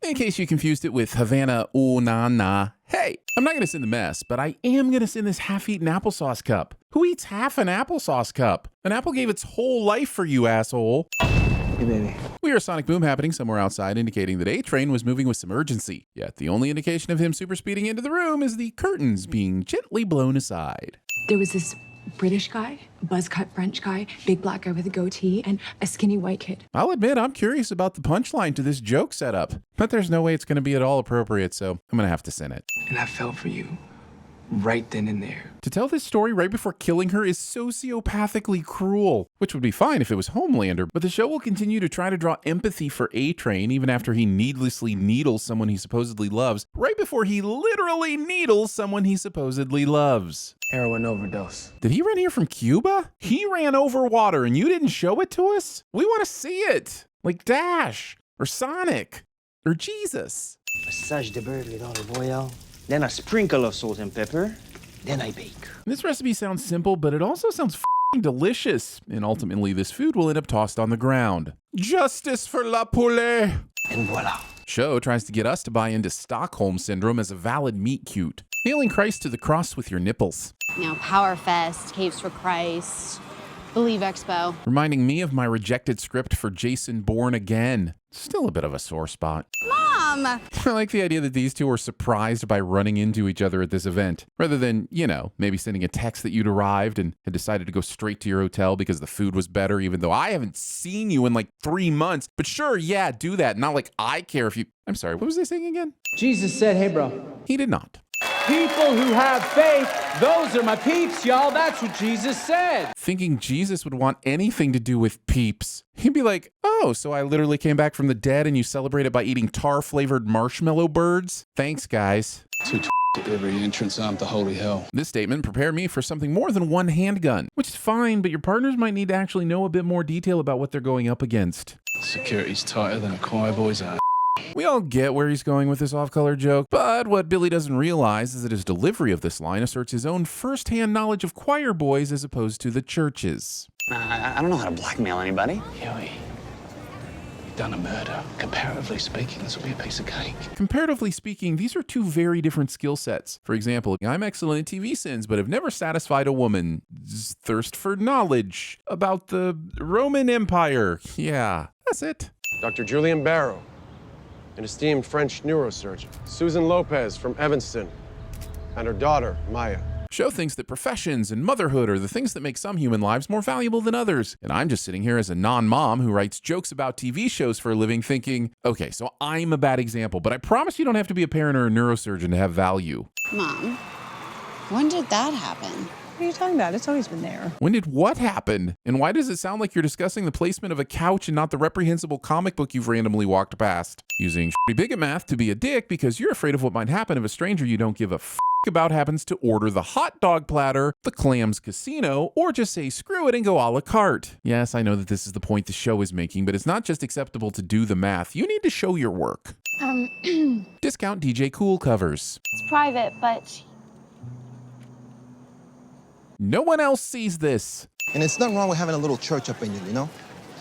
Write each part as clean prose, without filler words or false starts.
in case you confused it with Havana ooh na na. Hey, I'm not gonna send the mess, but I am gonna send this half-eaten applesauce cup. Who eats half an applesauce cup? An apple gave its whole life for you, asshole. Hey, baby. We hear a sonic boom happening somewhere outside, indicating that A-Train was moving with some urgency. Yet the only indication of him super speeding into the room is the curtains being gently blown aside. There was this British guy, buzz-cut French guy, big black guy with a goatee, and a skinny white kid. I'll admit I'm curious about the punchline to this joke setup, but there's no way it's going to be at all appropriate, so I'm going to have to send it. And I fell for you right then and there. To tell this story right before killing her is sociopathically cruel, which would be fine if it was Homelander, but the show will continue to try to draw empathy for A-Train even after he needlessly needles someone he supposedly loves, right before he literally needles someone he supposedly loves. Heroin overdose. Did he run here from Cuba? He ran over water and you didn't show it to us? We want to see it. Like Dash, or Sonic, or Jesus. Passage de beurre dans le voyelle, then a sprinkle of salt and pepper, then I bake. This recipe sounds simple, but it also sounds f***ing delicious. And ultimately, this food will end up tossed on the ground. Justice for la poulet! And voila. Show tries to get us to buy into Stockholm Syndrome as a valid meet cute. Nailing Christ to the cross with your nipples. You know, Power Fest, Capes for Christ, Believe Expo. Reminding me of my rejected script for Jason Bourne Again. Still a bit of a sore spot. Mom! I like the idea that these two were surprised by running into each other at this event, rather than, you know, maybe sending a text that you'd arrived and had decided to go straight to your hotel because the food was better, even though I haven't seen you in like 3 months. But sure, yeah, do that. Not like I care if you... I'm sorry, what was they saying again? Jesus said, hey, bro. He did not. People who have faith, those are my peeps, y'all. That's what Jesus said. Thinking Jesus would want anything to do with peeps. He'd be like, oh, so I literally came back from the dead and you celebrate it by eating tar-flavored marshmallow birds? Thanks, guys. Two at every entrance armed to holy hell. This statement prepared me for something more than one handgun, which is fine, but your partners might need to actually know a bit more detail about what they're going up against. Security's tighter than a choir boy's ass. We all get where he's going with this off-color joke, but what Billy doesn't realize is that his delivery of this line asserts his own first-hand knowledge of choir boys as opposed to the churches. I don't know how to blackmail anybody. Huey, you've done a murder. Comparatively speaking, this will be a piece of cake. Comparatively speaking, these are two very different skill sets. For example, I'm excellent at TVSins, but have never satisfied a woman's thirst for knowledge about the Roman Empire. Yeah, that's it. Dr. Julian Barrow, an esteemed French neurosurgeon. Susan Lopez from Evanston, and her daughter, Maya. Show thinks that professions and motherhood are the things that make some human lives more valuable than others. And I'm just sitting here as a non-mom who writes jokes about TV shows for a living thinking, okay, so I'm a bad example, but I promise you don't have to be a parent or a neurosurgeon to have value. Mom, when did that happen? What are you talking about? It's always been there. When did what happen? And why does it sound like you're discussing the placement of a couch and not the reprehensible comic book you've randomly walked past? Using bigot math to be a dick because you're afraid of what might happen if a stranger you don't give a about happens to order the hot dog platter, the clams casino, or just say screw it and go a la carte. Yes, I know that this is the point the show is making, but it's not just acceptable to do the math. You need to show your work. Discount DJ Cool covers. It's private, but... No one else sees this. And it's nothing wrong with having a little church up in you know?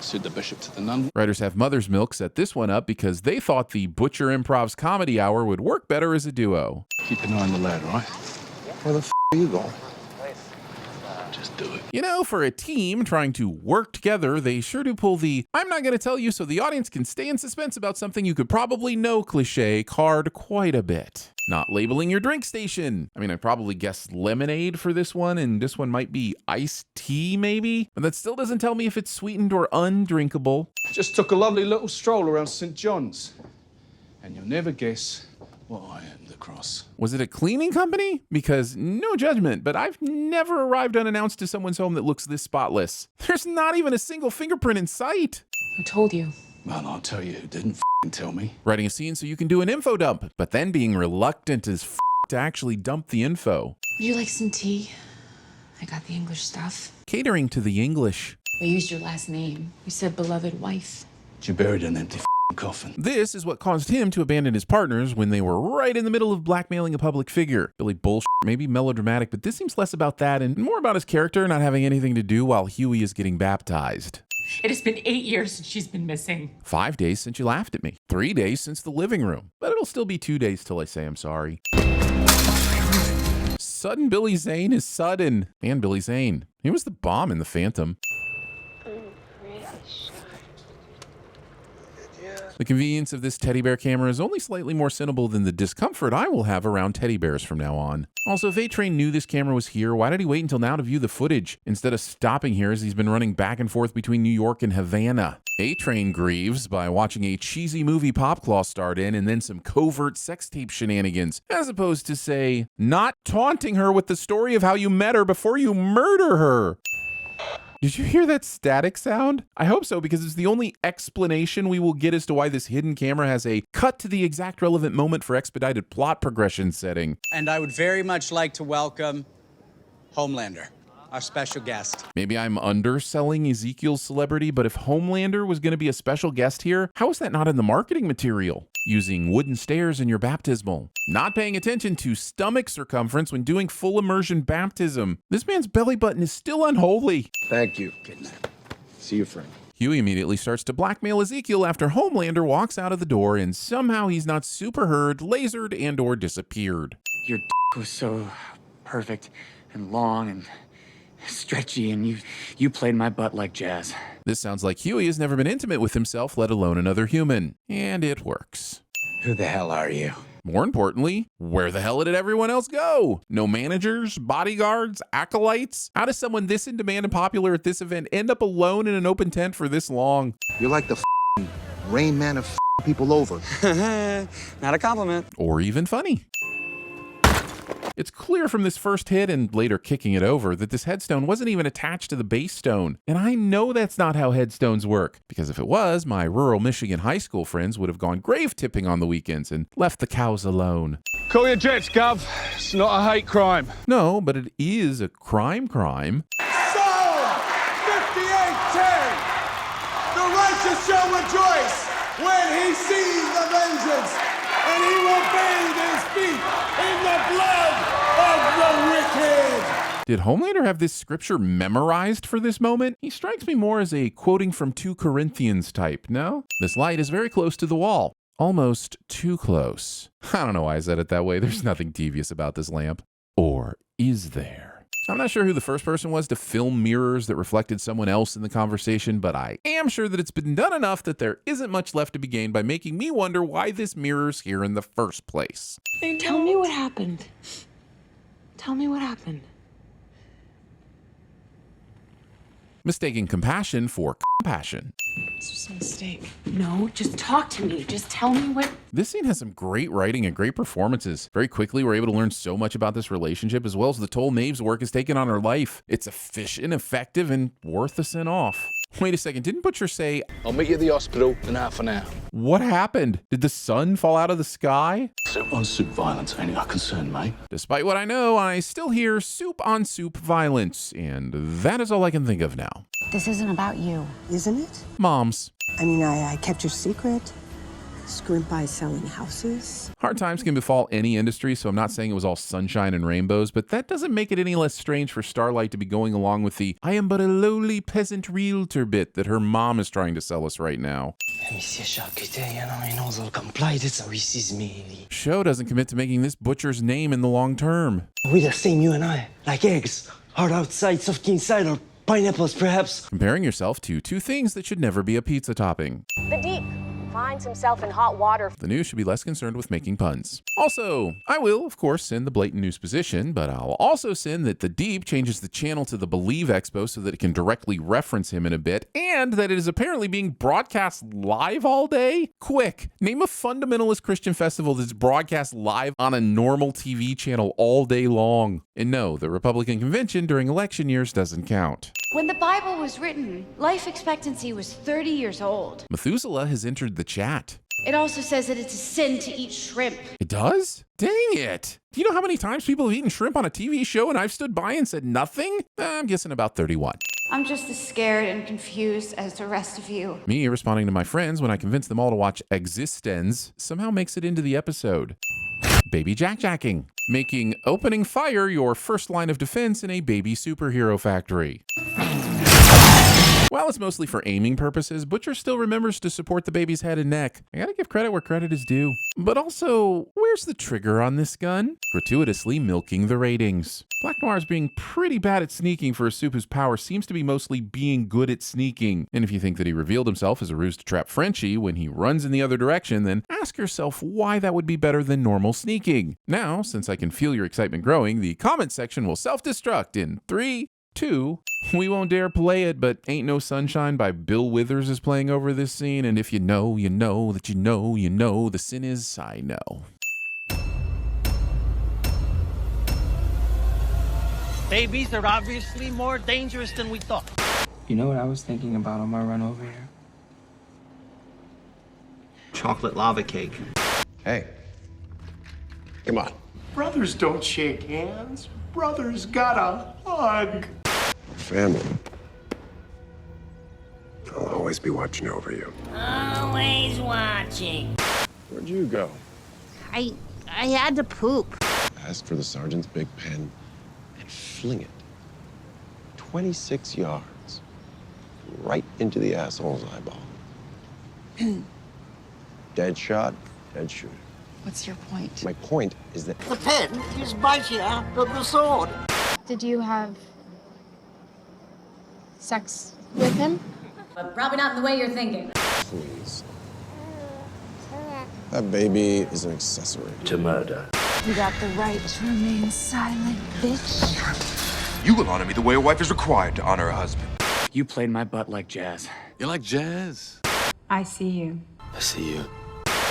Suit the bishop to the nun. Writers Have Mother's Milk set this one up because they thought the Butcher Improv's comedy hour would work better as a duo. Keep an eye on the lad, right? Where the f*** are you going? Just do it. You know, for a team trying to work together, they sure do pull the I'm not going to tell you so the audience can stay in suspense about something you could probably know cliche card quite a bit. Not labeling your drink station. I mean, I'd probably guess lemonade for this one, and this one might be iced tea maybe, but that still doesn't tell me if it's sweetened or undrinkable. Just took a lovely little stroll around St. John's, and you'll never guess what I am the cross. Was it a cleaning company? Because no judgment, but I've never arrived unannounced to someone's home that looks this spotless. There's not even a single fingerprint in sight. Who told you? Well, I'll tell you who didn't tell me. Writing a scene so you can do an info dump, but then being reluctant as to actually dump the info. Would you like some tea? I got the English stuff. Catering to the English. We used your last name. We said beloved wife. You buried an empty coffin. This is what caused him to abandon his partners when they were right in the middle of blackmailing a public figure. Billy bullshit, maybe melodramatic, but this seems less about that and more about his character not having anything to do while Huey is getting baptized. It has been 8 years since she's been missing. 5 days since you laughed at me. 3 days since the living room. But it'll still be 2 days till I say I'm sorry. Sudden Billy Zane is sudden. And Billy Zane. He was the bomb in The Phantom. The convenience of this teddy bear camera is only slightly more sinnable than the discomfort I will have around teddy bears from now on. Also, if A-Train knew this camera was here, why did he wait until now to view the footage, instead of stopping here as he's been running back and forth between New York and Havana? A-Train grieves by watching a cheesy movie Popclaw starred in and then some covert sex tape shenanigans, as opposed to, say, not taunting her with the story of how you met her before you murder her. Did you hear that static sound? I hope so, because it's the only explanation we will get as to why this hidden camera has a cut to the exact relevant moment for expedited plot progression setting. And I would very much like to welcome Homelander, our special guest. Maybe I'm underselling Ezekiel's celebrity, but if Homelander was going to be a special guest here, how is that not in the marketing material? Using wooden stairs in your baptismal. Not paying attention to stomach circumference when doing full immersion baptism. This man's belly button is still unholy. Thank you. See you, friend. Huey immediately starts to blackmail Ezekiel after Homelander walks out of the door and somehow he's not super heard, lasered, and or disappeared. Your was so perfect and long and stretchy, and you played my butt like jazz. This sounds like Huey has never been intimate with himself, let alone another human. And it works. Who the hell are you? More importantly, where the hell did everyone else go? No managers, bodyguards, acolytes? How does someone this in demand and popular at this event end up alone in an open tent for this long? You're like the Rain Man of people over. Not a compliment. Or even funny. It's clear from this first hit and later kicking it over that this headstone wasn't even attached to the base stone. And I know that's not how headstones work, because if it was, my rural Michigan high school friends would have gone grave tipping on the weekends and left the cows alone. Call your jets, Gov. It's not a hate crime. No, but it is a crime. Psalm 58:10. The righteous shall rejoice when he sees the vengeance, and he will bathe his feet in the blood of the wicked. Did Homelander have this scripture memorized for this moment? He strikes me more as a quoting from 2 Corinthians type, no? This light is very close to the wall. Almost too close. I don't know why I said it that way. There's nothing devious about this lamp. Or is there? I'm not sure who the first person was to film mirrors that reflected someone else in the conversation, but I am sure that it's been done enough that there isn't much left to be gained by making me wonder why this mirror's here in the first place. Tell me what happened. Tell me what happened. Mistaking compassion for compassion. It's just a mistake. No, just talk to me. Just tell me what... This scene has some great writing and great performances. Very quickly, we're able to learn so much about this relationship, as well as the toll Maeve's work has taken on her life. It's efficient, effective, and worth a cent off. Wait a second, didn't Butcher say, I'll meet you at the hospital in half an hour. what happened? Did the sun fall out of the sky? Soup on soup violence ain't our concern, mate. Despite what I know, I still hear soup on soup violence, and that is all I can think of now. This isn't about you. Isn't it? Moms. I mean, I kept your secret. Scrimp by selling houses. Hard times can befall any industry, so I'm not saying it was all sunshine and rainbows, but that doesn't make it any less strange for Starlight to be going along with the I am but a lowly peasant realtor bit that her mom is trying to sell us right now. Show doesn't commit to making this butcher's name in the long term. We the same, you and I. Like eggs. Hard outside, soft inside, or pineapples, perhaps. Comparing yourself to 2 things that should never be a pizza topping. The Deep finds himself in hot water. The news should be less concerned with making puns. Also, I will, of course, send the blatant news position, but I'll also send that the Deep changes the channel to the Believe Expo so that it can directly reference him in a bit, and that it is apparently being broadcast live all day. Quick, name a fundamentalist Christian festival that's broadcast live on a normal TV channel all day long. And no, the Republican convention during election years doesn't count. When the Bible was written, life expectancy was 30 years old. Methuselah has entered the chat. It also says that it's a sin to eat shrimp. It does? Dang it. Do you know how many times people have eaten shrimp on a TV show and I've stood by and said nothing? I'm guessing about 31. I'm just as scared and confused as the rest of you. Me responding to my friends when I convince them all to watch Existenz somehow makes it into the episode. Baby jack-jacking. Making opening fire your first line of defense in a baby superhero factory. While it's mostly for aiming purposes, Butcher still remembers to support the baby's head and neck. I gotta give credit where credit is due. But also, where's the trigger on this gun? Gratuitously milking the ratings. Black Noir's being pretty bad at sneaking for a Supe whose power seems to be mostly being good at sneaking. And if you think that he revealed himself as a ruse to trap Frenchie when he runs in the other direction, then ask yourself why that would be better than normal sneaking. Now, since I can feel your excitement growing, the comment section will self-destruct in 3, 2, we won't dare play it, but Ain't No Sunshine by Bill Withers is playing over this scene, and if you know, you know that you know, you know, the sin is I know. Babies are obviously more dangerous than we thought. You know what I was thinking about on my run over here? Chocolate lava cake. Hey. Come on. Brothers don't shake hands. Brothers gotta hug. Family. I'll always be watching over you. Always watching. Where'd you go? I had to poop. Ask for the sergeant's big pen and fling it 26 yards right into the asshole's eyeball. Dead shot, dead shooter. What's your point? My point is that The pen is mightier than the sword. Did you have sex with him? But probably not in the way you're thinking. please. That baby is an accessory To murder. You got the right to remain silent, bitch. You will honor me the way a wife is required to honor her husband. You played my butt like jazz. You like jazz? I see you. I see you.